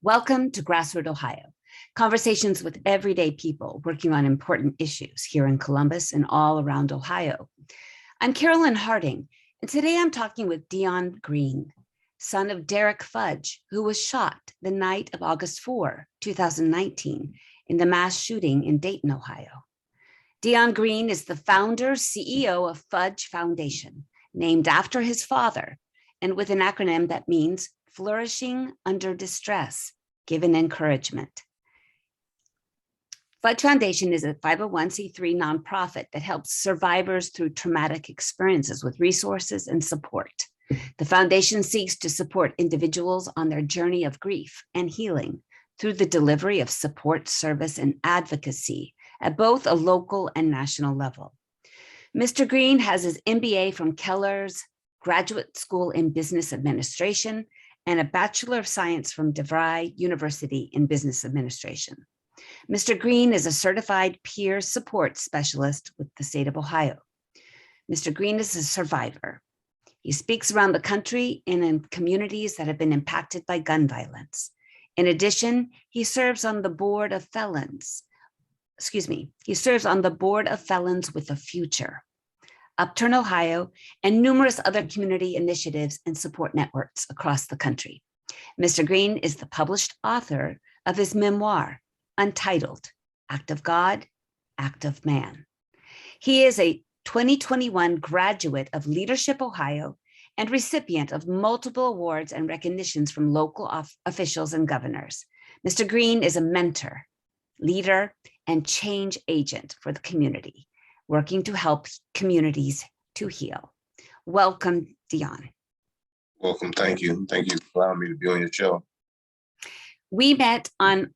Welcome to GrassRoot Ohio, conversations with everyday people working on important issues here in Columbus and all around Ohio. I'm Carolyn Harding, and today I'm talking with Dion Green, son of Derrick Fudge, who was shot the night of August 4, 2019, in the mass shooting in Dayton, Ohio. Dion Green is the founder, CEO of Fudge Foundation, named after his father, and with an acronym that means Flourishing Under Distress, Given Encouragement. Fudge Foundation is a 501c3 nonprofit that helps survivors through traumatic experiences with resources and support. The foundation seeks to support individuals on their journey of grief and healing through the delivery of support, service, and advocacy at both a local and national level. Mr. Green has his MBA from Keller's Graduate School in Business Administration and a Bachelor of Science from DeVry University in Business Administration. Mr. Green is a certified peer support specialist with the state of Ohio. Mr. Green is a survivor. He speaks around the country and in communities that have been impacted by gun violence. In addition, he serves on the Board of Felons. He serves on the Board of Felons with a Future, Upturn Ohio, and numerous other community initiatives and support networks across the country. Mr. Green is the published author of his memoir, Untitled, Act of God, Act of Man. He is a 2021 graduate of Leadership Ohio and recipient of multiple awards and recognitions from local officials and governors. Mr. Green is a mentor, leader, and change agent for the community, working to help communities to heal. Welcome, Dion. Welcome. Thank you. Thank you for allowing me to be on your show. We met on,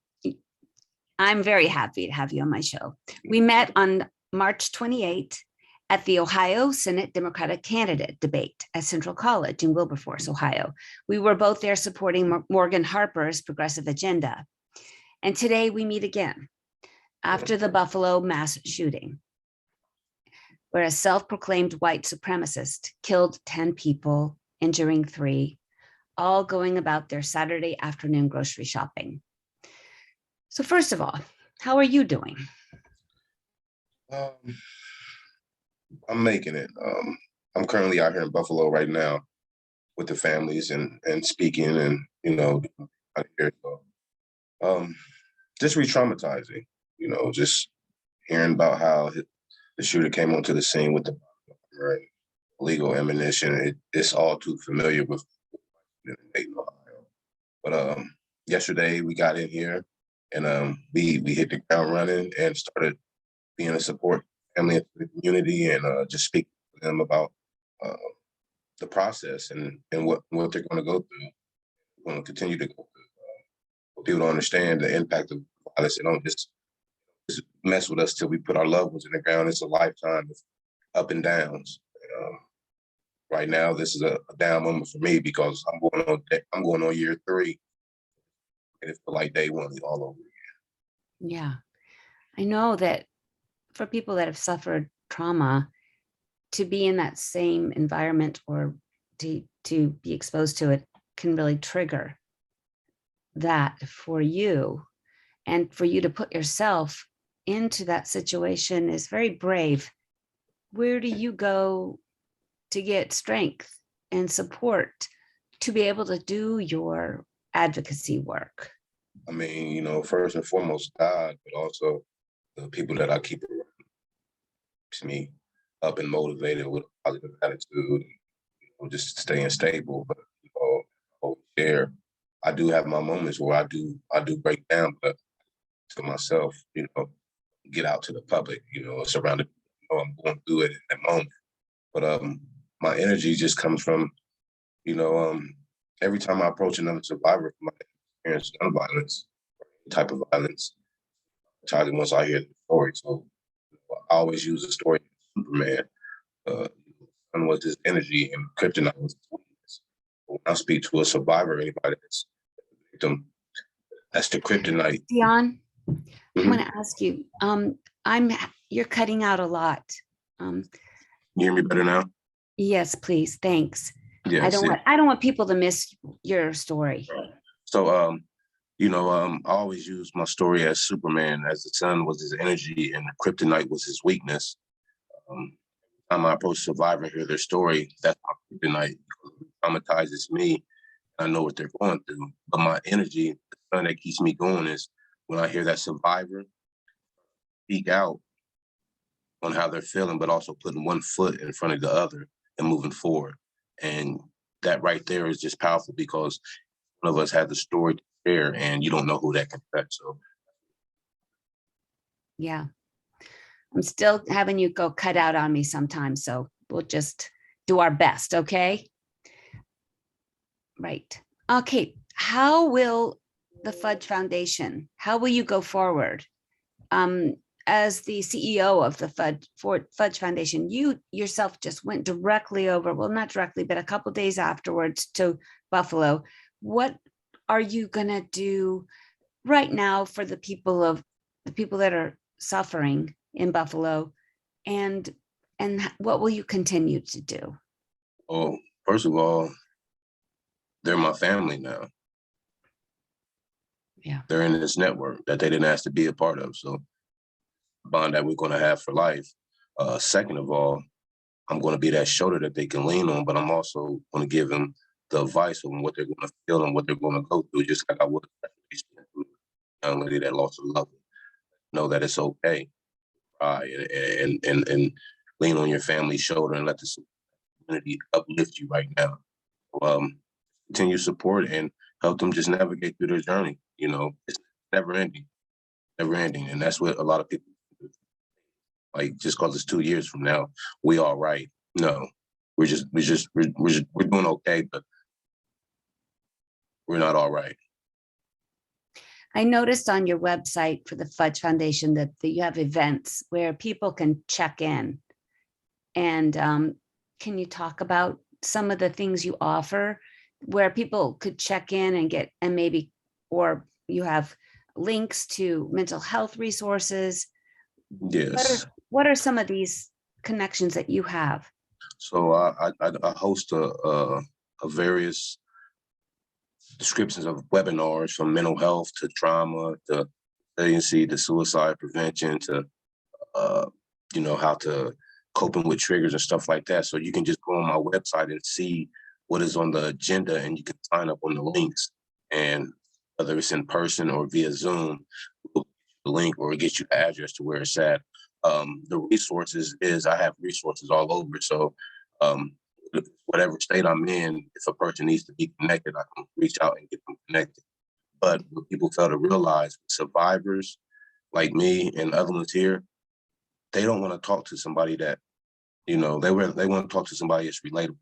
I'm very happy to have you on my show. We met on March 28 at the Ohio Senate Democratic candidate debate at Central College in Wilberforce, Ohio. We were both there supporting Morgan Harper's progressive agenda. And today we meet again after the Buffalo mass shooting, where a self-proclaimed white supremacist killed 10 people, injuring 3, all going about their Saturday afternoon grocery shopping. So first of all, how are you doing? I'm making it. I'm currently out here in Buffalo right now with the families and speaking and, out here. So, just re-traumatizing, just hearing about how the shooter came onto the scene with the illegal ammunition. It's all too familiar with Dayton, Ohio. But yesterday we got in here and we hit the ground running and started being a support family into the community and just speak to them about the process and what they're going to go through. We're going to continue to go through. For people to understand the impact of violence, they don't just mess with us till we put our loved ones in the ground. It's a lifetime of up and downs. Right now, this is a down moment for me because I'm going on year 3, and it feels like day 1 all over again. Yeah, I know that for people that have suffered trauma, to be in that same environment or to be exposed to it can really trigger that for you, and for you to put yourself into that situation is very brave. Where do you go to get strength and support to be able to do your advocacy work? I mean, first and foremost, God, but also the people that I keep around keeps me up and motivated with a positive attitude, just staying stable. But share. I do have my moments where I do break down, but to myself, get out to the public, surrounded. I'm going through it in that moment. But my energy just comes from, every time I approach another survivor from my experience, gun violence, type of violence, Charlie, once I hear the story, so I always use the story of Superman. Sun was his energy and kryptonite was his weakness. But when I speak to a survivor, anybody that's a victim, that's the kryptonite. Dion, I want to ask you, you're cutting out a lot. You hear me better now? Yes, please. Thanks. Yeah, I don't want people to miss your story. So I always use my story as Superman, as the sun was his energy and kryptonite was his weakness. Time I approach a survivor and hear their story, that's my kryptonite. It traumatizes me. I know what they're going through, but my energy, the sun that keeps me going, is when I hear that survivor speak out on how they're feeling, but also putting one foot in front of the other and moving forward. And that right there is just powerful because one of us had the story to share, and you don't know who that can touch. So, Yeah. I'm still having you go cut out on me sometimes, so we'll just do our best, okay? Right. Okay. How will the Fudge Foundation, how will you go forward? As the CEO of the Fudge Foundation, you yourself just went directly over, well, not directly, but a couple days afterwards to Buffalo. What are you going to do right now for the people that are suffering in Buffalo, and what will you continue to do? well, first of all, they're my family now. Yeah. They're in this network that they didn't ask to be a part of. So, bond that we're going to have for life. Second of all, I'm going to be that shoulder that they can lean on, but I'm also going to give them the advice on what they're going to feel and what they're going to go through, just like I would a young lady that lost a loved one. Know that it's okay. And lean on your family's shoulder and let the community uplift you right now. Continue support and help them just navigate through their journey. It's never ending, and that's what a lot of people do. Like, just because it's 2 years from now, we all right. No, we're doing okay, but we're not all right. I noticed on your website for the Fudge Foundation that you have events where people can check in. And can you talk about some of the things you offer where people could check in and get, and maybe, or you have links to mental health resources? Yes. What are some of these connections that you have? So I host a various descriptions of webinars, from mental health to trauma to resiliency to suicide prevention to how to coping with triggers and stuff like that. So you can just go on my website and see what is on the agenda, and you can sign up on the links. And whether it's in person or via Zoom, we'll get you the link or get you the address to where it's at. The resources is I have resources all over. So whatever state I'm in, if a person needs to be connected, I can reach out and get them connected. But what people fail to realize, survivors like me and other ones here, they don't want to talk to somebody that, they want to talk to somebody that's relatable.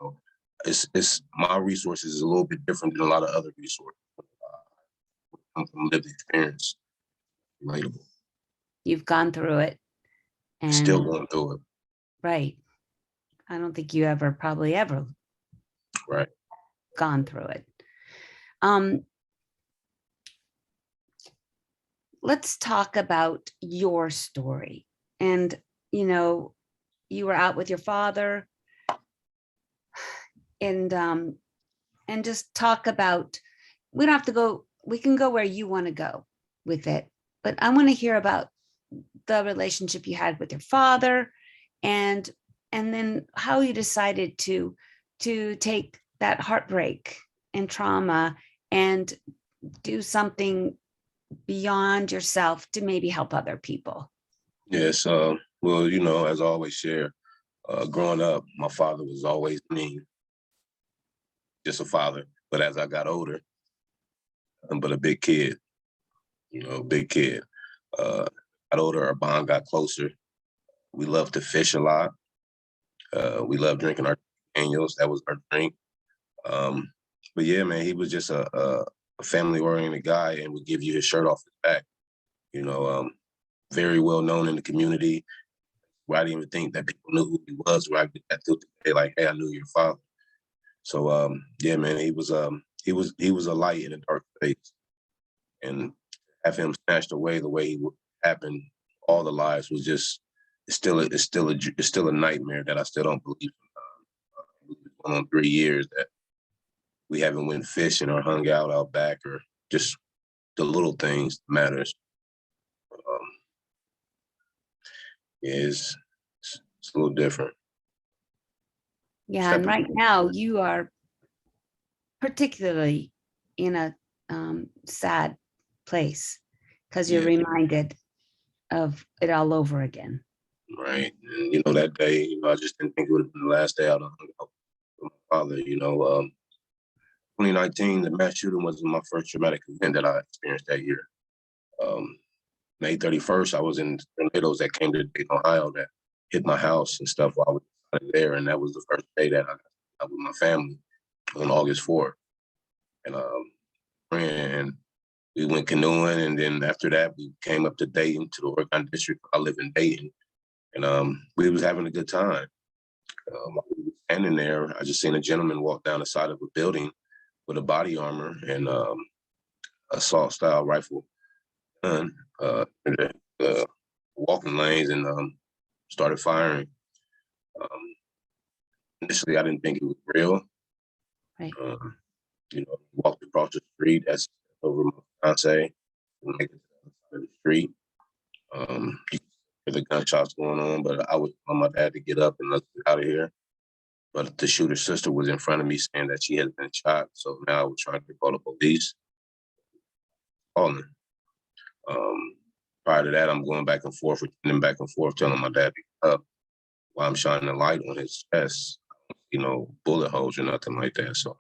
So it's my resources is a little bit different than a lot of other resources. Come from lived experience, relatable. You've gone through it. And still going through it. Right. I don't think you probably ever right gone through it. Let's talk about your story. And, you were out with your father, and just talk about, we don't have to go, we can go where you want to go with it, but I want to hear about the relationship you had with your father, and then how you decided to take that heartbreak and trauma and do something beyond yourself to maybe help other people. Yes. Well, as I always share, growing up, my father was always mean, just a father. But as I got older, nothing but a big kid, big kid. Got older, our bond got closer. We loved to fish a lot. We loved drinking our annuals. That was our drink. But yeah, man, he was just a family-oriented guy and would give you his shirt off his back. Very well known in the community. Where I didn't even think that people knew who he was. Where I get that till today, like, hey, I knew your father. So yeah, man, he was a light in a dark place, and have him snatched away the way he would happen all the lives was just it's still a nightmare that I still don't believe. It's going on 3 years that we haven't went fishing or hung out back or just the little things matters. Is it's a little different. Yeah, and right now you are particularly in a sad place because you're reminded of it all over again. Right. And, you know, that day, you know, I just didn't think it would have been the last day I would hung out with my father. You know, 2019, the mass shooting was my first traumatic event that I experienced that year. May 31st, I was in tornadoes that came to Dayton, Ohio that hit my house and stuff while I was there. And that was the first day that I got out with my family on August 4th. And we went canoeing. And then after that, we came up to Dayton, to the Oregon district. I live in Dayton. And we was having a good time. While we were standing there, I just seen a gentleman walk down the side of a building with a body armor and assault style rifle gun in the walking lanes and started firing. Initially, I didn't think it was real. Right. You know, walked across the street as over my fiance, and make it to the other side of the street. You could hear the gunshots going on, but I was telling my dad to get up and let's get out of here. But the shooter's sister was in front of me saying that she had been shot. So now I was trying to call the police. Calling. Prior to that, I'm going back and forth, returning back and forth, telling my dad to get up while I'm shining a light on his chest. You know, bullet holes or nothing like that. So,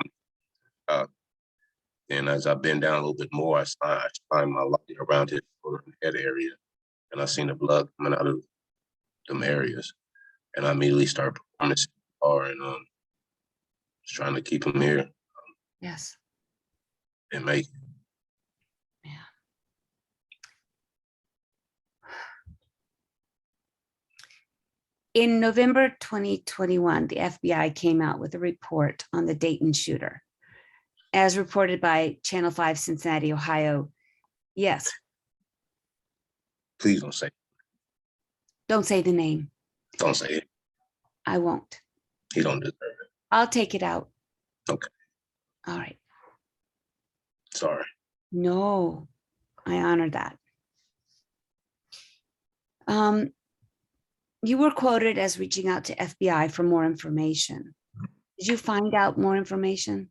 and as I bend down a little bit more, I shine my light around his shoulder and head area, and I seen the blood coming out of them areas, and I immediately start performing the car and just trying to keep him here. Yes. And make it. Yeah. In November 2021, the FBI came out with a report on the Dayton shooter. As reported by Channel 5 Cincinnati, Ohio. Yes. Please don't say it. Don't say the name. Don't say it. I won't. He don't deserve it. I'll take it out. Okay. All right. Sorry. No, I honor that. You were quoted as reaching out to FBI for more information. Did you find out more information?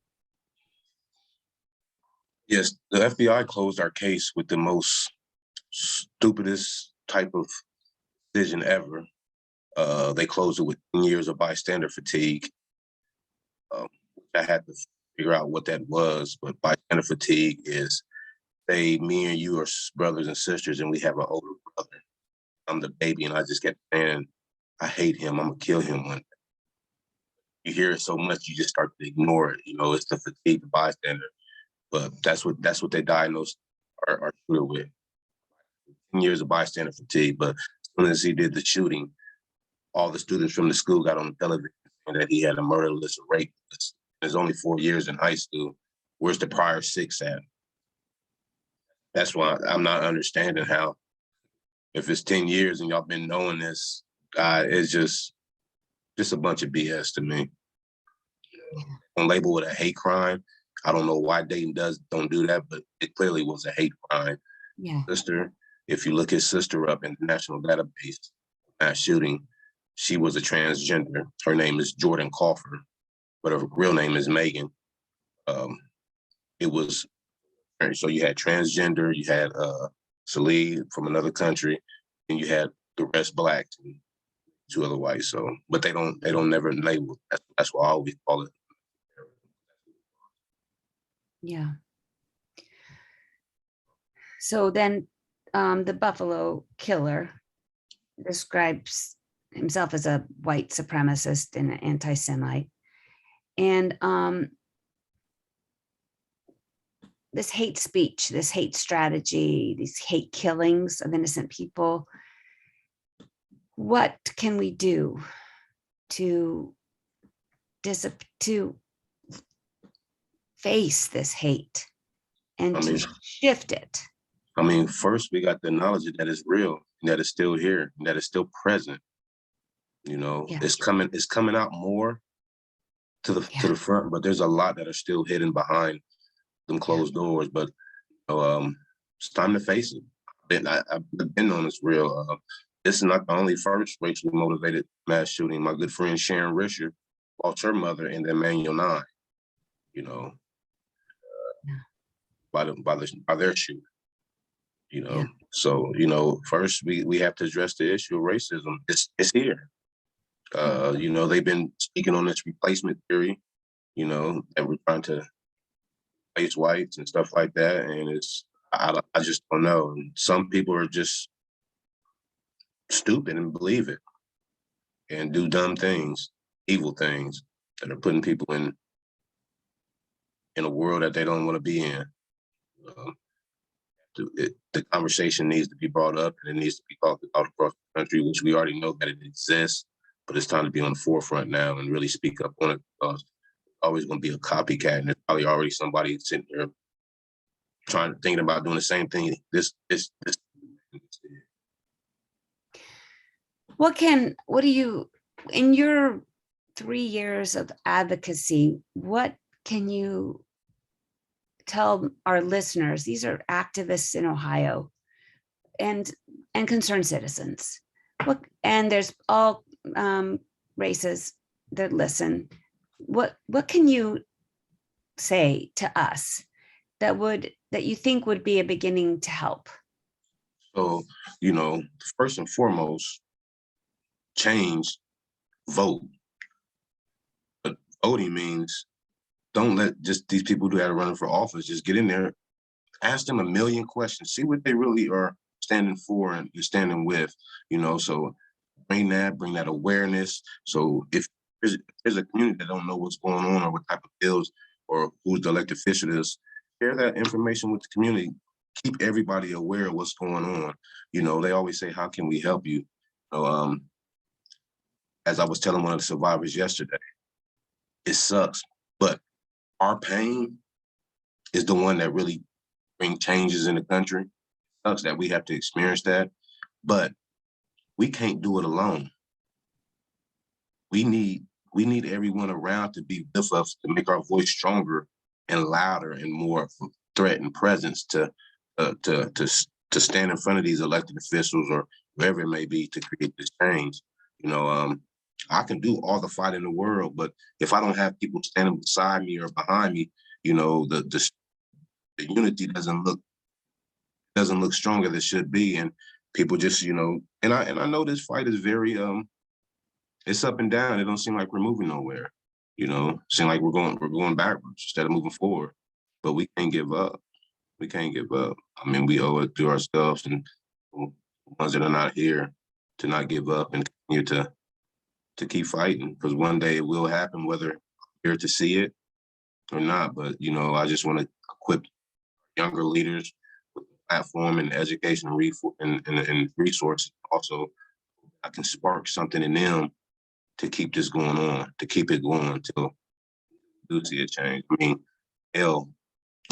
Yes, the FBI closed our case with the most stupidest type of decision ever. They closed it with 10 years of bystander fatigue. I had to figure out what that was, but bystander fatigue is, say, me and you are brothers and sisters, and we have an older brother. I'm the baby, and I just kept saying, I hate him. I'm gonna kill him one day. You hear it so much, you just start to ignore it. You know, it's the fatigue, the bystander. But that's what they diagnosed our shooter with. 10 years of bystander fatigue. But as soon as he did the shooting, all the students from the school got on the television saying that he had a murder list of rape. There's only 4 years in high school. Where's the prior 6 at? That's why I'm not understanding how, if it's 10 years and y'all been knowing this, it's just a bunch of BS to me. Don't label it a hate crime. I don't know why Dayton don't do that, but it clearly was a hate crime. Yeah. Sister, if you look his sister up in the national database, mass shooting, she was a transgender. Her name is Jordan Coffer, but her real name is Megan. It was, so you had transgender, you had Salih from another country, and you had the rest black, and 2 other white. So, but they don't never label. That's why I always call it. Yeah. So then the Buffalo killer describes himself as a white supremacist and an anti-Semite. And this hate speech, this hate strategy, these hate killings of innocent people, what can we do to face this hate and to shift it? I mean, first we got to acknowledge that it's real, and that it's still here, and that it's still present. You know, yeah. It's coming out more to the front, but there's a lot that are still hidden behind them closed doors. But it's time to face it. I've been on this real. This is not the only first racially motivated mass shooting. My good friend Sharon Risher lost her mother in the Emanuel 9, you know, by their shooting, you know. Yeah. So, first we have to address the issue of racism. It's here. They've been speaking on this replacement theory, that we're trying to replace whites and stuff like that. And I just don't know. And some people are just stupid and believe it and do dumb things, evil things that are putting people in a world that they don't want to be in. The conversation needs to be brought up, and it needs to be talked about across the country, which we already know that it exists, but it's time to be on the forefront now and really speak up on it, because there's always going to be a copycat, and there's probably already somebody sitting here thinking about doing the same thing. This. What do you, in your 3 years of advocacy, what can you tell our listeners? These are activists in Ohio and concerned citizens. And there's all races that listen. What can you say to us that you think would be a beginning to help? So, first and foremost, change, vote. But voting means don't let just these people who are running for office just get in there, ask them a million questions, see what they really are standing for and standing with, so bring that awareness. So if there's a community that don't know what's going on or what type of bills or who's the elected official is, share that information with the community. Keep everybody aware of what's going on. They always say, how can we help you? As I was telling one of the survivors yesterday, it sucks, but our pain is the one that really brings changes in the country. It sucks that we have to experience that, but we can't do it alone. We need everyone around to be with us to make our voice stronger and louder and more threat and presence to stand in front of these elected officials or wherever it may be to create this change. I can do all the fight in the world, but if I don't have people standing beside me or behind me, the unity doesn't look strong as it should be. And people just, and I know this fight is very it's up and down. It don't seem like we're moving nowhere. Seem like we're going backwards instead of moving forward. But we can't give up. We can't give up. I mean, we owe it to ourselves and the ones that are not here to not give up and continue to keep fighting, because one day it will happen, whether I'm here to see it or not. But, I just want to equip younger leaders with the platform and education and resources. Also, I can spark something in them to keep this going on, to keep it going until we do see a change. I mean, hell,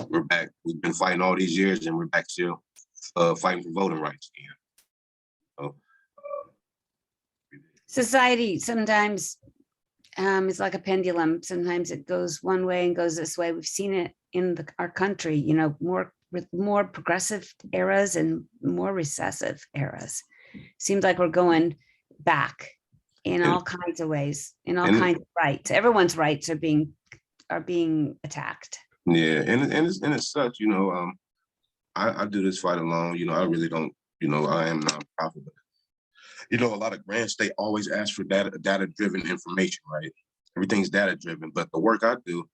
we're back. We've been fighting all these years, and we're back still fighting for voting rights again. So, society sometimes is like a pendulum. Sometimes it goes one way and goes this way. We've seen it in our country, more progressive eras and more recessive eras. Seems like we're going back in all kinds of ways, in all kinds of rights. Everyone's rights are being attacked. Yeah, and it sucks. I do this fight alone. I really don't. I am nonprofit. A lot of grants, they always ask for data-driven information, right? Everything's data-driven, but the work I do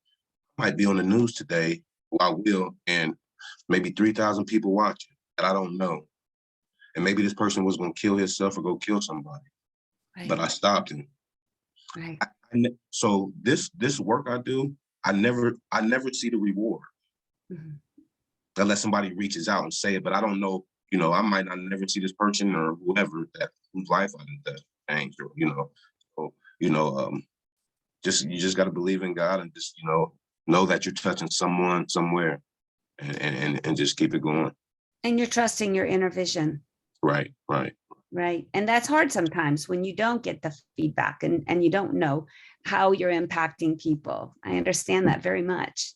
might be on the news today, I will, and maybe 3,000 people watching that I don't know. And maybe this person was going to kill himself or go kill somebody, right, but I stopped him. Right. So this work I do, I never see the reward. Mm-hmm. Unless somebody reaches out and say it, but I don't know, I might not never see this person or whoever whose life I did changed, or, so, you just got to believe in God and just, know that you're touching someone somewhere and just keep it going. And you're trusting your inner vision. Right. And that's hard sometimes when you don't get the feedback and you don't know how you're impacting people. I understand that very much.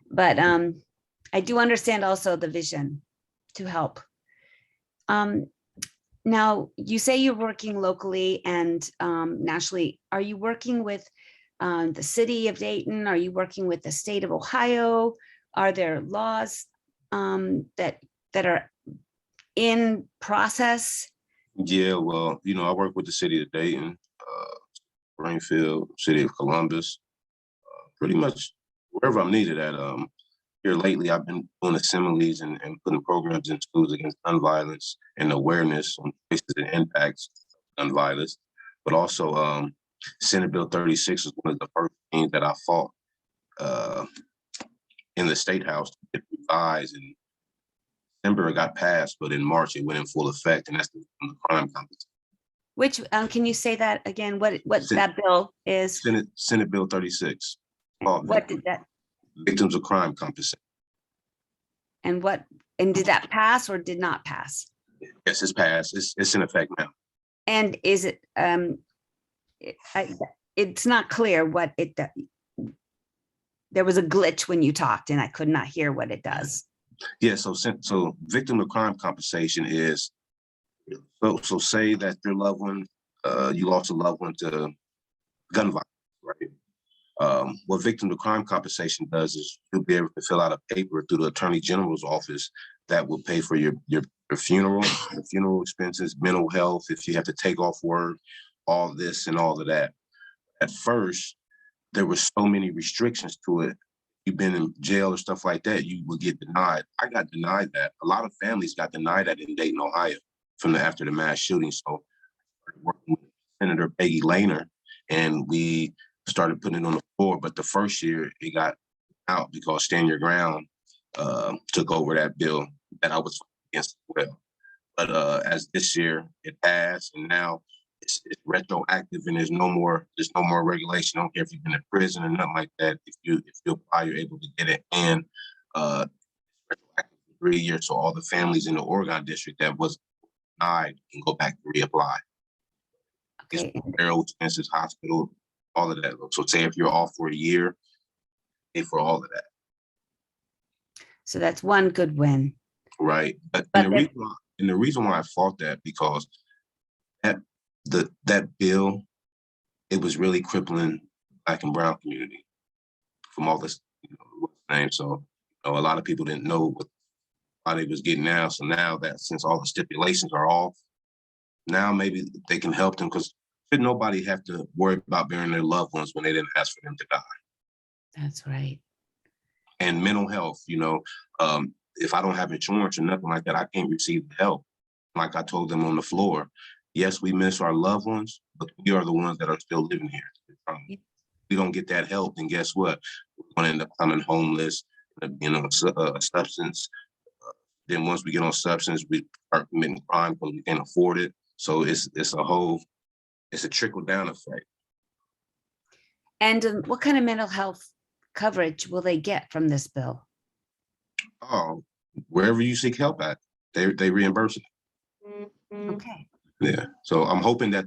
But I do understand also the vision to help. Now, you say you're working locally and nationally. Are you working with the city of Dayton? Are you working with the state of Ohio? Are there laws that are in process? Yeah, well, I work with the city of Dayton, Springfield, city of Columbus, pretty much wherever I'm needed at. Here lately, I've been doing assemblies and putting programs in schools against gun violence and awareness on faces and impacts of gun violence. But also, Senate Bill 36 was one of the first things that I fought in the State House to get revised. In December, it got passed, but in March, it went in full effect, and that's the crime compensation. Which, can you say that again? What that bill is? Senate Bill 36. What did that? Victims of crime compensation. And did that pass or did not pass? Yes, it's passed. It's in effect now. And is it, it's not clear what it does. There was a glitch when you talked and I could not hear what it does. Yeah, so victim of crime compensation is, so say that your loved one, you lost a loved one to gun violence, right? What victim of crime compensation does is you'll be able to fill out a paper through the Attorney General's office that will pay for your funeral, your funeral expenses, mental health, if you have to take off work, all this and all of that. At first, there were so many restrictions to it. You've been in jail or stuff like that, you would get denied. I got denied that. A lot of families got denied that in Dayton, Ohio, after the mass shooting. So I started working with Senator Peggy Lehner, and we started putting it on the floor. But the first year it got out because Stand Your Ground took over that bill that I was against as well. But as this year it passed, and now it's retroactive, and there's no more regulation. I don't care if you've been in prison or nothing like that. If you apply, you're able to get it. And retroactive for 3 years. So all the families in the Oregon district that was denied can go back to reapply. Okay. It's burial expenses, hospital, all of that. So say if you're off for a year, pay for all of that. So that's one good win. Right. And the reason why I fought that, because that bill, it was really crippling Black and brown community from all this, what's the name? So a lot of people didn't know how they was getting now. So now that since all the stipulations are off, now maybe they can help them, because should nobody have to worry about burying their loved ones when they didn't ask for them to die. That's right. And mental health, if I don't have insurance or nothing like that, I can't receive the help. Like I told them on the floor, yes, we miss our loved ones, but we are the ones that are still living here. We don't get that help, and guess what? We're going to end up becoming homeless, substance. Then once we get on substance, we start committing crime because we can't afford it. So it's a trickle down effect. And what kind of mental health coverage will they get from this bill? Oh, wherever you seek help at, they reimburse it. Okay. Yeah. So I'm hoping that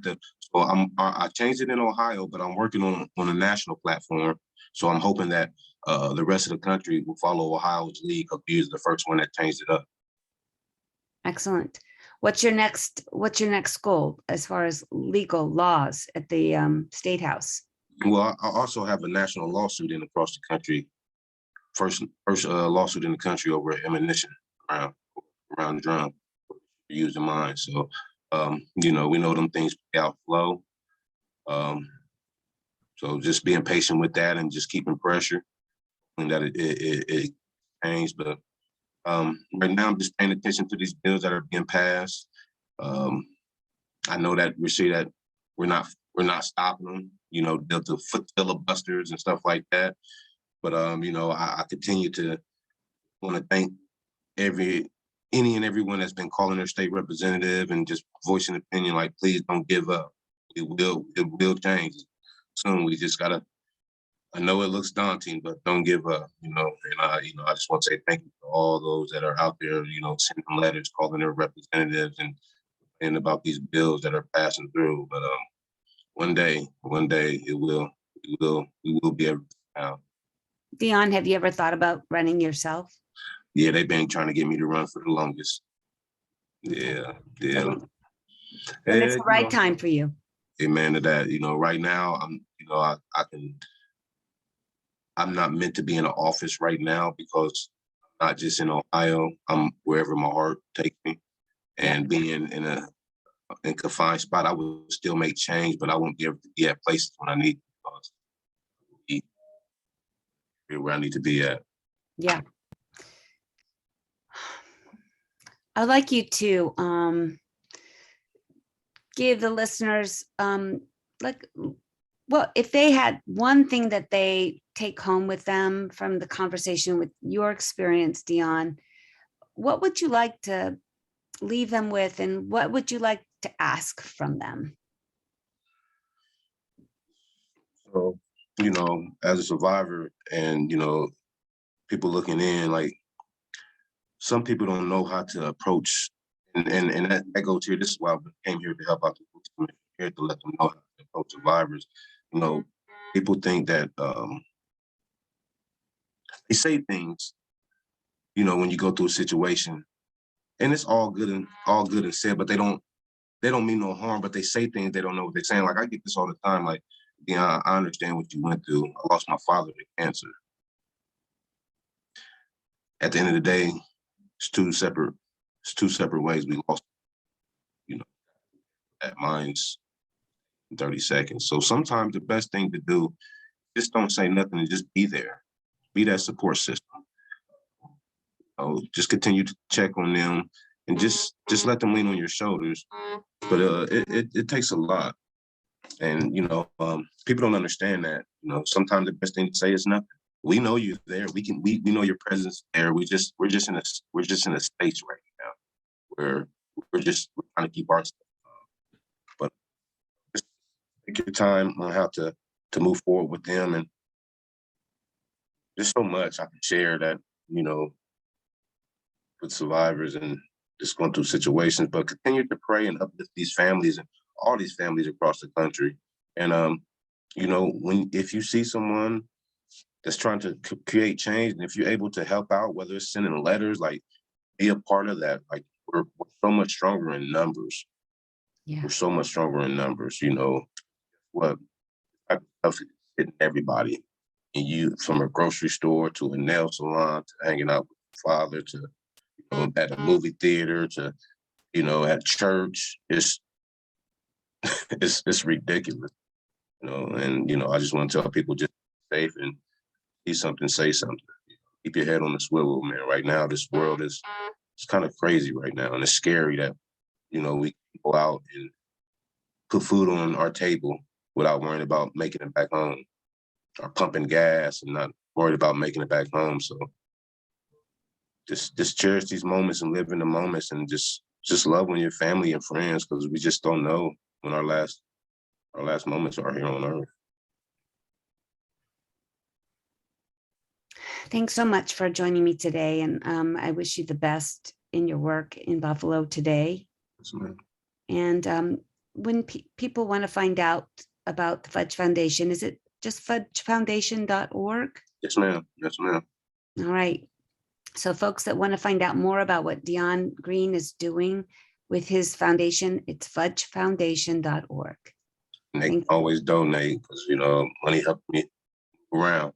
I changed it in Ohio, but I'm working on a national platform. So I'm hoping that the rest of the country will follow Ohio's lead, because we was the first one that changed it up. Excellent. What's your next goal as far as legal laws at the State House? Well, I also have a national lawsuit in across the country. First lawsuit in the country over ammunition around drum used in mine. So we know them things play out slow. So just being patient with that and just keeping pressure, and that it changed. But right now I'm just paying attention to these bills that are being passed. I know that we see that we're not stopping them, the filibusters and stuff like that. But I continue to want to thank any and everyone that's been calling their state representative and just voicing opinion, like, please don't give up. It will change soon. We just gotta, I know it looks daunting, but don't give up, and I just want to say thank you to all those that are out there, sending letters, calling their representatives and about these bills that are passing through. But one day we will be able to. Dion, have you ever thought about running yourself? yeah, they've been trying to get me to run for the longest. Yeah. And And, it's the right time for you. Amen to that. Right now I'm not meant to be in an office right now because I'm not just in Ohio. I'm wherever my heart takes me. And being in a confined spot, I will still make change, but I won't be able to be at places when I need to be where I need to be at. Yeah. I'd like you to give the listeners if they had one thing that they take home with them from the conversation with your experience, Dion, what would you like to leave them with, and what would you like to ask from them? So, as a survivor and, people looking in, like, some people don't know how to approach, and that goes here. This is why I came here to help out the police, here to let them know how to approach survivors. People think that they say things, when you go through a situation, and it's all good and said, but they don't mean no harm, but they say things they don't know what they're saying. Like, I get this all the time. Like, I understand what you went through. I lost my father to cancer. At the end of the day, it's two separate ways we lost. At mine's 30 seconds. So sometimes the best thing to do, just don't say nothing and just be there. Be that support system. Just continue to check on them and just let them lean on your shoulders. But it takes a lot. And, people don't understand that. Sometimes the best thing to say is nothing. We know you're there. We know your presence there. We're just in a space right now where we're trying to keep our stuff. But just take your time on how to move forward with them. And there's so much I can share that, with survivors and just going through situations, but continue to pray and uplift these families and all these families across the country. And, if you see someone that's trying to create change, and if you're able to help out, whether it's sending letters, like, be a part of that. Like, we're so much stronger in numbers. Yeah. We're so much stronger in numbers, what type of stuff is hitting everybody. And you, from a grocery store to a nail salon, to hanging out with your father, to, at a movie theater, to, at church, it's ridiculous, and, I just want to tell people, just be safe and see something, say something. Keep your head on the swivel, man. Right now, this world it's kind of crazy right now, and it's scary that, we go out and put food on our table without worrying about making it back home, or pumping gas and not worried about making it back home. So just cherish these moments and live in the moments, and just love on your family and friends, because we just don't know when our last moments are here on earth. Thanks so much for joining me today, and I wish you the best in your work in Buffalo today. Yes, ma'am. And when people want to find out about the Fudge Foundation, is it just fudgefoundation.org? Yes, ma'am. Yes, ma'am. All right. So folks that want to find out more about what Dion Green is doing with his foundation, it's fudgefoundation.org. And they can always donate, because, money helps me around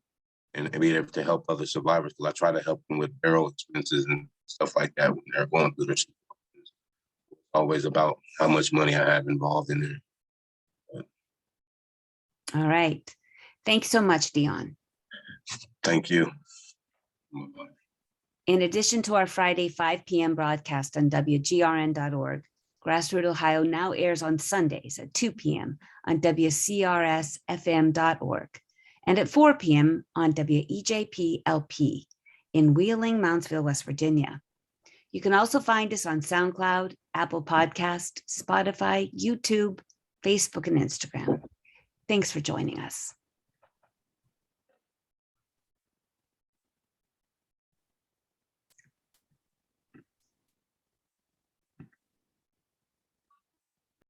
and be able to help other survivors, because I try to help them with burial expenses and stuff like that when they're going through their situations. It's always about how much money I have involved in it. All right. Thanks so much, Dion. Thank you. In addition to our Friday 5 p.m. broadcast on WGRN.org, GrassRoot Ohio now airs on Sundays at 2 p.m. on WCRSFM.org and at 4 p.m. on WEJP-LP in Wheeling, Moundsville, West Virginia. You can also find us on SoundCloud, Apple Podcast, Spotify, YouTube, Facebook, and Instagram. Thanks for joining us.